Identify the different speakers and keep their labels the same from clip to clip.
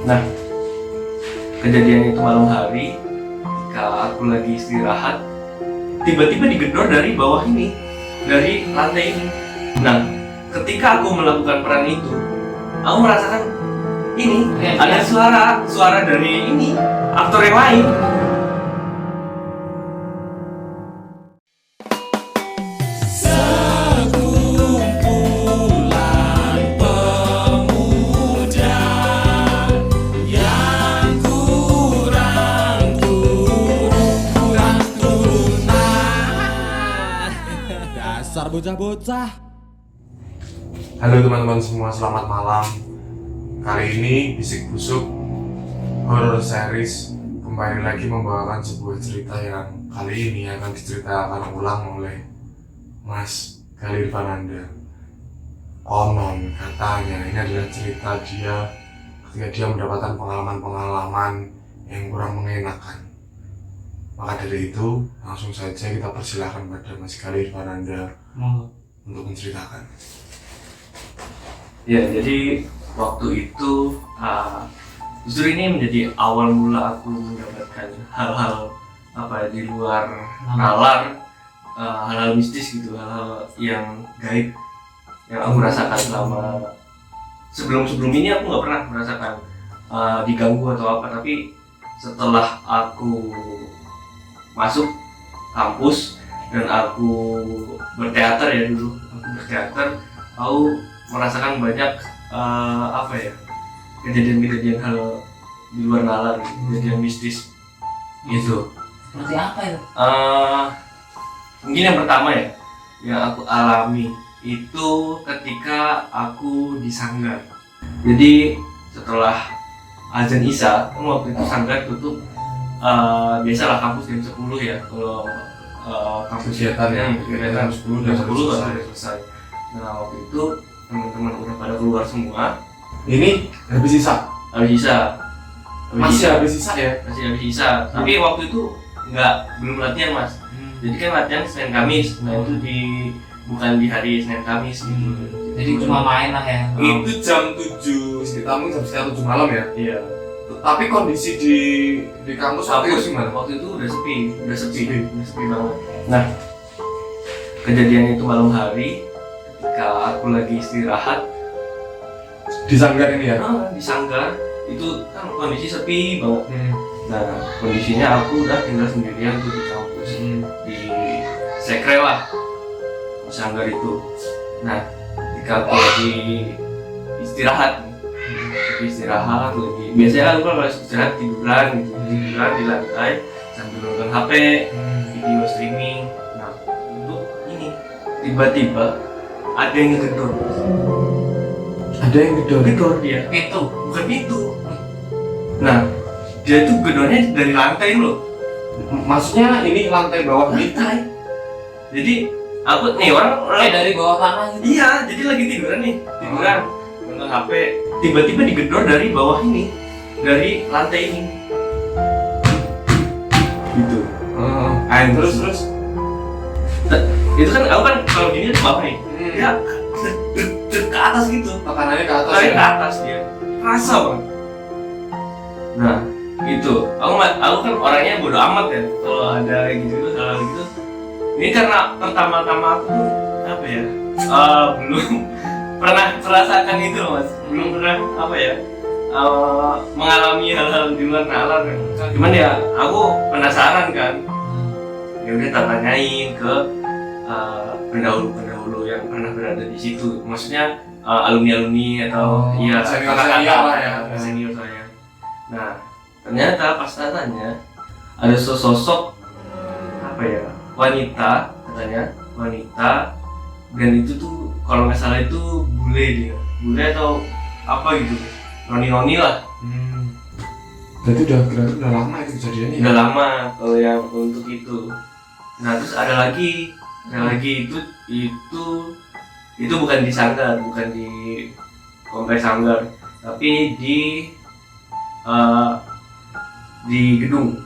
Speaker 1: Nah, kejadian itu malam hari ketika aku lagi istirahat, tiba-tiba digedor dari bawah ini, dari lantai ini. Nah, ketika aku melakukan peran itu, aku merasakan ini ada suara dari ini aktor yang lain.
Speaker 2: Dasar bocah-bocah.
Speaker 3: Halo teman-teman semua, selamat malam. Kali ini Bisik Busuk Horror Series kembali lagi membawakan sebuah cerita yang kali ini akan diceritakan ulang oleh Mas Galir Fananda. Konon katanya ini adalah cerita dia ketika dia mendapatkan pengalaman-pengalaman yang kurang mengenakan. Maka dari itu, langsung saja kita persilahkan pada Mas Galir Fananda untuk menceritakan.
Speaker 1: Ya, jadi waktu itu justru ini menjadi awal mula aku mendapatkan hal-hal di luar nalar, hal-hal mistis gitu, hal-hal yang gaib yang aku rasakan selama sebelum ini aku nggak pernah merasakan diganggu atau apa, tapi setelah aku masuk kampus dan aku berteater ya dulu, aku merasakan banyak kejadian-kejadian hal di luar nalar, kejadian mistis gitu.
Speaker 4: Seperti apa itu?
Speaker 1: Mungkin yang pertama ya yang aku alami itu ketika aku di sanggar. Jadi setelah azan Isya, waktu itu sanggar tutup. Biasalah kampus jam 10 ya, kalau kampus
Speaker 3: kegiatan
Speaker 1: jam 10
Speaker 3: udah
Speaker 1: selesai. Nah, waktu itu teman-teman udah pada keluar semua.
Speaker 3: Ini habis sisa? Masih habis sisa ya?
Speaker 1: Masih habis sisa. Tapi waktu itu belum latihan, Mas. Jadi kan latihan Senin Kamis. Nah, itu bukan di hari Senin Kamis gitu.
Speaker 4: Jadi cuma main lah ya.
Speaker 3: Itu jam 7, sekitar mungkin jam 7 malam ya?
Speaker 1: Iya.
Speaker 3: Tapi kondisi di kampus waktu itu gimana?
Speaker 1: Waktu itu udah sepi banget. Nah, kejadian itu malam hari ketika aku lagi istirahat
Speaker 3: di sanggar ini ya?
Speaker 1: Di sanggar itu kan kondisi sepi banget. Nah, kondisinya aku udah tinggal sendirian tuh di kampus, di sekre lah, di sanggar itu. Nah, ketika aku lagi istirahat lagi, biasanya aku kalau istirahat tiduran di lantai sambil nonton HP, video streaming. Nah, itu ini tiba-tiba ada yang ngegedor. Gedor dia.
Speaker 4: Itu
Speaker 1: Bukan pintu. Nah, dia itu gedornya dari lantai loh.
Speaker 3: Maksudnya ini lantai bawah nih?
Speaker 1: Lantai. Jadi aku nih orang
Speaker 4: dari bawah tanah gitu.
Speaker 1: Iya, jadi lagi tiduran nonton HP, tiba-tiba digedor dari bawah ini, dari lantai ini. Gitu. Terus itu kan aku kan kalau gini ke bawah nih. Ya ke atas gitu.
Speaker 3: Tekanannya ke atas
Speaker 1: Ke
Speaker 3: ya?
Speaker 1: atas dia. Rasa banget. Nah, itu. Aku kan orangnya bodo amat ya kalau ada gitu hal gitu. Ini karena pertama-tama aku belum pernah merasakan itu, Mas. Belum pernah mengalami hal-hal di luar nalar kan. Cuman ya aku penasaran kan. Ya udah tanyain ke pendahulu yang pernah berada di situ. Maksudnya alumni atau senior saya. Nah, ternyata pas tanya ada sosok wanita dan itu tuh kalau nggak salah itu bule atau apa gitu, noni lah.
Speaker 3: Berarti udah lama itu kejadiannya?
Speaker 1: Udah lama kalau yang untuk itu. Nah, terus ada lagi itu bukan di sanggar, bukan di kompleks sanggar, tapi di gedung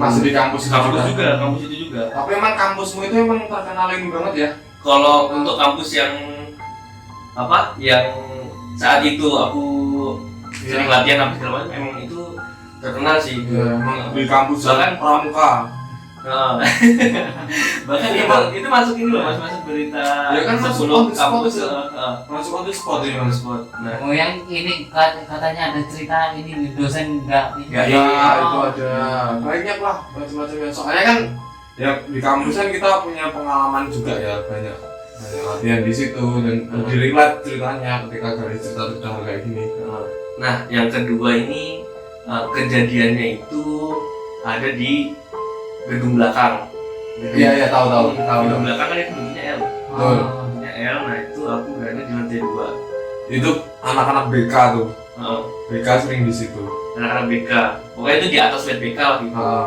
Speaker 3: masih di kampus
Speaker 1: itu juga.
Speaker 3: Tapi emang kampusmu itu emang terkenal ini banget ya?
Speaker 1: Kalau untuk kampus yang saat itu aku sering latihan apa segala macam, emang itu terkenal sih.
Speaker 3: Iya, emang di kampus
Speaker 1: Bahkan
Speaker 3: pramuka.
Speaker 1: Nah, bahkan itu masuk ini loh, masuk berita
Speaker 3: Ya kan, masuk
Speaker 1: 10
Speaker 3: on the spot
Speaker 1: kampus.
Speaker 3: tuh. Masuk on the spot
Speaker 1: Ini
Speaker 3: ini.
Speaker 1: on the spot. Nah,
Speaker 4: Oh yang ini katanya ada cerita ini dosen nggak ini.
Speaker 1: Nggak.
Speaker 3: Ya,
Speaker 1: Iya.
Speaker 3: itu ada banyak lah macam-macamnya. Soalnya kan ya di kampus kan kita punya pengalaman juga ya, banyak latihan di situ dan dirilat ceritanya ketika dari cerita kayak gini.
Speaker 1: nah, yang kedua ini kejadiannya itu ada di gedung belakang.
Speaker 3: Iya tahu.
Speaker 1: Gedung belakang kan itu bentuknya L.
Speaker 3: Betul.
Speaker 1: Bentuknya L. Nah itu aku berada di lantai 2.
Speaker 3: Itu anak-anak BK tuh.
Speaker 1: Heeh.
Speaker 3: BK sering di situ.
Speaker 1: Anak-anak BK. Pokoknya itu di atas web BK lah gitu.
Speaker 3: Ah,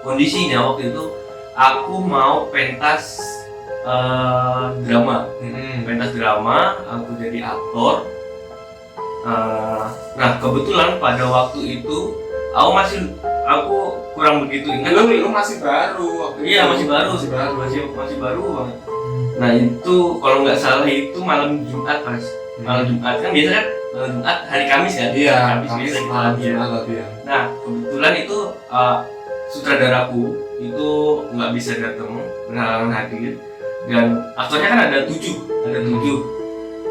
Speaker 1: Kondisinya waktu itu aku mau pentas drama. Pentas drama, aku jadi aktor. Nah kebetulan pada waktu itu aku kurang begitu ingat.
Speaker 3: lu masih baru waktu itu.
Speaker 1: Iya masih baru, masih baru banget. Nah itu kalau nggak salah itu malam Jumat Mas. Malam Jumat kan biasa kan malam Jumat hari Kamis kan?
Speaker 3: Iya,
Speaker 1: Kamis
Speaker 3: Kamis
Speaker 1: biasa kita
Speaker 3: malam
Speaker 1: latihan.
Speaker 3: Jumat latihan.
Speaker 1: Nah kebetulan itu sutradaraku itu nggak bisa datang, berhalangan hadir. Dan aktornya kan ada 7.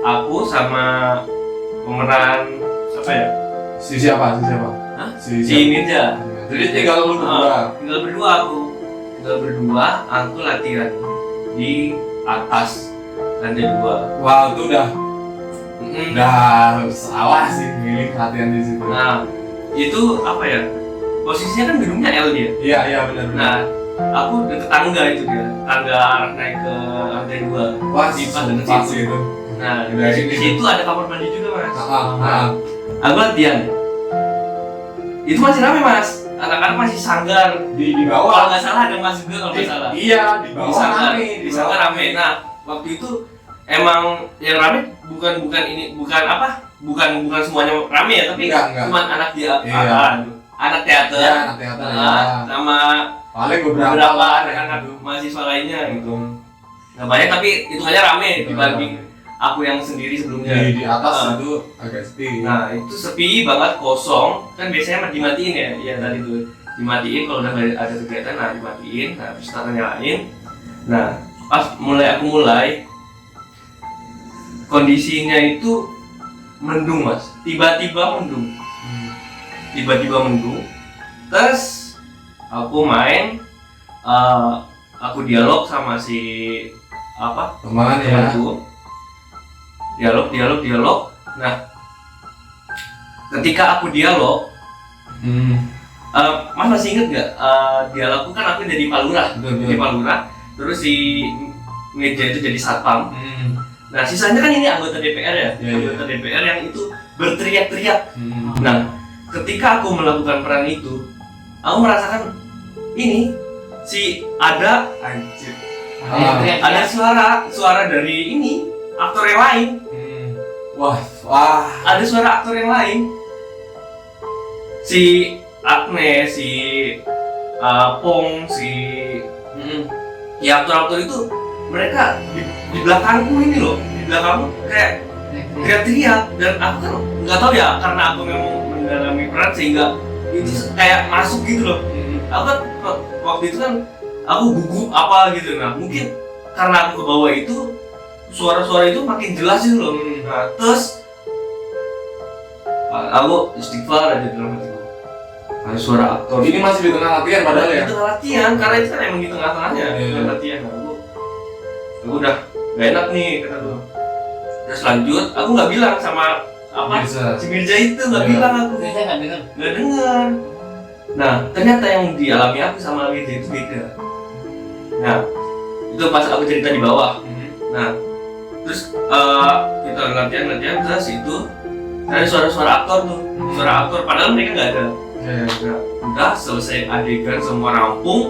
Speaker 1: Aku sama pemeran apa ya?
Speaker 3: Si siapa?
Speaker 1: Hah?
Speaker 3: Si
Speaker 1: Si Mirza.
Speaker 3: Jadi tinggal lu berdua.
Speaker 1: Tinggal berdua aku latihan di atas lantai 2.
Speaker 3: Wah, itu udah salah sih milih latihan di situ.
Speaker 1: Nah, itu apa ya? Posisinya kan gedungnya L dia.
Speaker 3: Iya benar.
Speaker 1: Nah, aku deket tangga itu dia. Tangga naik ke lantai 2.
Speaker 3: Wah,
Speaker 1: Di pas
Speaker 3: sumpah
Speaker 1: deket
Speaker 3: sih
Speaker 1: situ.
Speaker 3: itu.
Speaker 1: Nah,
Speaker 3: Udah
Speaker 1: di
Speaker 3: ini.
Speaker 1: situ ada kamar mandi juga, Mas.
Speaker 3: Ah.
Speaker 1: Aku latihan. Itu masih rame, Mas. Anak-anak masih sanggar.
Speaker 3: Di
Speaker 1: Kalau
Speaker 3: bawah.
Speaker 1: nggak salah ada Mas juga kalau nggak salah.
Speaker 3: Iya, di
Speaker 1: Di
Speaker 3: bawah
Speaker 1: sanggar,
Speaker 3: rame.
Speaker 1: di sanggar rame. Nah, waktu itu emang yang rame bukan semuanya rame ya, tapi
Speaker 3: Enggak.
Speaker 1: cuma anak
Speaker 3: Iya.
Speaker 1: anak teater,
Speaker 3: Iya, anak teater ya.
Speaker 1: sama
Speaker 3: Paling
Speaker 1: beberapa
Speaker 3: beberapa
Speaker 1: anak-anak mahasiswa lainnya gitu. Nggak banyak tapi hitungannya rame dibanding aku yang sendiri sebelumnya.
Speaker 3: di atas itu agak sepi.
Speaker 1: Nah itu sepi banget, kosong. Kan biasanya dimatiin ya, ya tadi tuh dimatiin kalau udah nggak ada kegiatan, nah dimatiin, nah terus ntar nyalain. Nah pas aku mulai kondisinya itu mendung Mas, tiba-tiba mendung. Terus aku main, aku dialog sama si
Speaker 3: Teman ya.
Speaker 1: temanku. Dialog. Nah, ketika aku dialog, Mas masih inget nggak? Dialogku kan aku jadi palurah, terus si meja itu jadi satpam. Nah, sisanya kan ini anggota DPR ya,
Speaker 3: Iya.
Speaker 1: anggota DPR yang itu berteriak-teriak. Nah, ketika aku melakukan peran itu, aku merasakan ini ada suara dari ini aktor yang lain.
Speaker 3: Wah.
Speaker 1: Ada suara aktor yang lain. Si Agnes, si Pong, ya aktor-aktor itu mereka di belakangku ini loh, di belakangku kayak teriak-teriak, dan aku kan nggak tahu ya karena aku memang mendalami peran sehingga itu kayak masuk gitu loh. Aku kan waktu itu kan aku gugup apa gitu, nah mungkin karena aku ke bawah itu suara-suara itu makin jelas gitu loh. Nah terus aku istighfar aja dalam hatiku. Ada suara aktor.
Speaker 3: Ini masih di tengah latihan padahal ya.
Speaker 1: Di tengah latihan, karena itu kan emang di tengah-tengahnya.
Speaker 3: Iya.
Speaker 1: Di tengah latihan. Aku udah gak enak nih kata tuh. Terus lanjut, aku nggak bilang sama si Mirza itu nggak
Speaker 3: Iya.
Speaker 1: bilang aku.
Speaker 4: Saya nggak dengar.
Speaker 1: Nggak dengar. Nah ternyata yang dialami aku sama Mirza itu beda. Nah itu pas aku cerita di bawah. Nah terus kita latihan terus itu ada suara-suara aktor tuh, suara aktor padahal mereka nggak ada. Nah, udah selesai adegan semua rampung,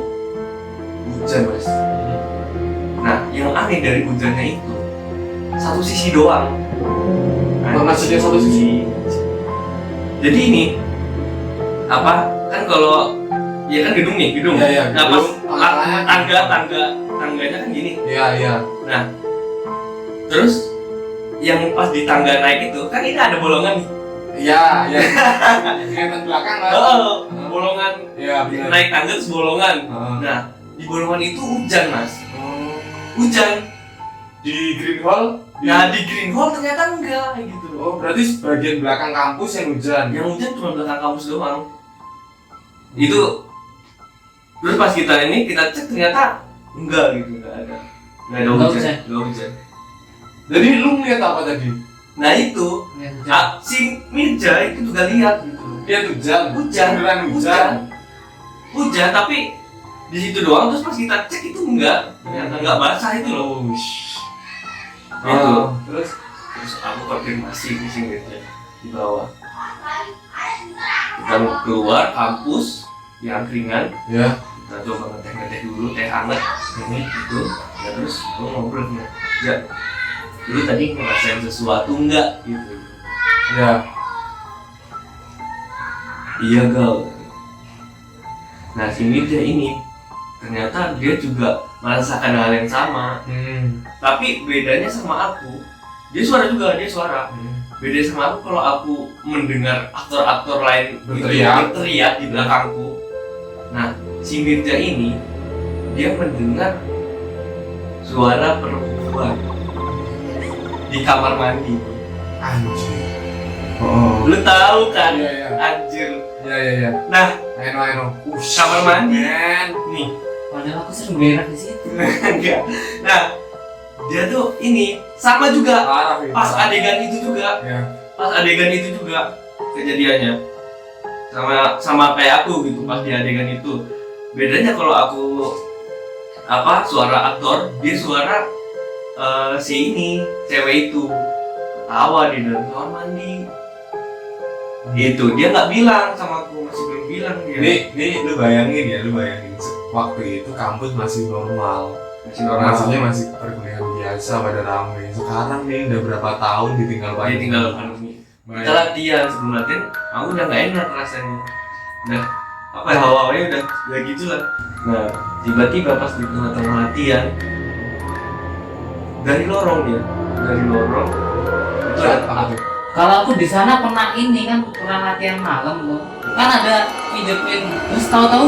Speaker 1: hujan Mas. Nah yang aneh dari hujannya itu satu sisi doang.
Speaker 3: Maksudnya satu sisi?
Speaker 1: Jadi ini kan kalau ya kan gedung.
Speaker 3: Iya,
Speaker 1: Nah pas
Speaker 3: gedung,
Speaker 1: tangganya kan gini.
Speaker 3: Iya.
Speaker 1: Nah terus yang pas di tangga naik itu kan ini ada bolongan nih.
Speaker 3: Ya, ya. Kelihatan belakang kan?
Speaker 1: Oh, bolongan
Speaker 3: Iya, benar.
Speaker 1: naik tangga terus bolongan.
Speaker 3: Heeh.
Speaker 1: Nah, di bolongan itu hujan mas,
Speaker 3: Oh.
Speaker 1: hujan.
Speaker 3: Di Green Hall?
Speaker 1: Nah di Green Hall ternyata enggak gitu loh.
Speaker 3: Oh, berarti bagian belakang kampus yang hujan.
Speaker 1: Yang hujan cuma belakang kampus doang. Itu terus pas kita cek ternyata enggak gitu, enggak ada
Speaker 4: Enggak
Speaker 1: hujan,
Speaker 4: hujan.
Speaker 1: enggak hujan.
Speaker 3: Jadi lu ngeliat apa tadi?
Speaker 1: Nah itu si Mirja itu juga lihat gitu loh.
Speaker 3: Dia hujan.
Speaker 1: Hujan,
Speaker 3: Beneran hujan.
Speaker 1: hujan tapi di situ doang. Terus pas kita cek itu enggak, ternyata enggak basah itu loh. Itu
Speaker 3: Terus
Speaker 1: terus aku konfirmasi di sini di bawah. Kita keluar kampus yang ringan,
Speaker 3: ya.
Speaker 1: kita coba ngeteh dulu, teh hangat gitu. Ya terus aku ngobrol nih, ya lu tadi ngerasain sesuatu enggak gitu?
Speaker 3: Ya.
Speaker 1: Iya gal. Nah si Mirja ini ternyata dia juga merasakan hal yang sama, tapi bedanya sama aku, dia suara. Beda sama aku kalau aku mendengar aktor-aktor lain berteriak di belakangku. Nah, si Mirja ini dia mendengar suara perempuan di kamar mandi.
Speaker 3: Anjir. Oh.
Speaker 1: Lu tahu kan?
Speaker 3: Iya, iya.
Speaker 1: Anjir.
Speaker 3: Ya.
Speaker 1: Nah,
Speaker 3: I know.
Speaker 1: kamar mandi.
Speaker 3: Man.
Speaker 1: Nih.
Speaker 4: Padahal aku sering berak di situ.
Speaker 1: Enggak. Nah, dia tuh ini sama juga.
Speaker 3: Parah, Vin.
Speaker 1: Pas adegan itu juga.
Speaker 3: Ya.
Speaker 1: Pas adegan itu juga kejadiannya sama kayak aku gitu. Pas di adegan itu bedanya kalau aku suara aktor, dia suara si ini cewek itu tawa di dalam kamar mandi. Itu dia nggak bilang sama aku, masih belum bilang dia.
Speaker 3: Nih lu bayangin waktu itu kampus masih normal. Maksudnya masih perkuliahan biasa pada ramai. Sekarang nih udah berapa tahun ditinggal
Speaker 1: Dia tinggal pandemi. Kita latihan, sebelum latihan aku udah nggak enak rasanya. Udah hawanya udah gitu lah. Nah tiba-tiba pas di tengah-tengah latihan dari lorong itu
Speaker 3: apa tuh?
Speaker 4: Kalau aku di sana pernah latihan malam loh. Kan ada video terus tahu-tahu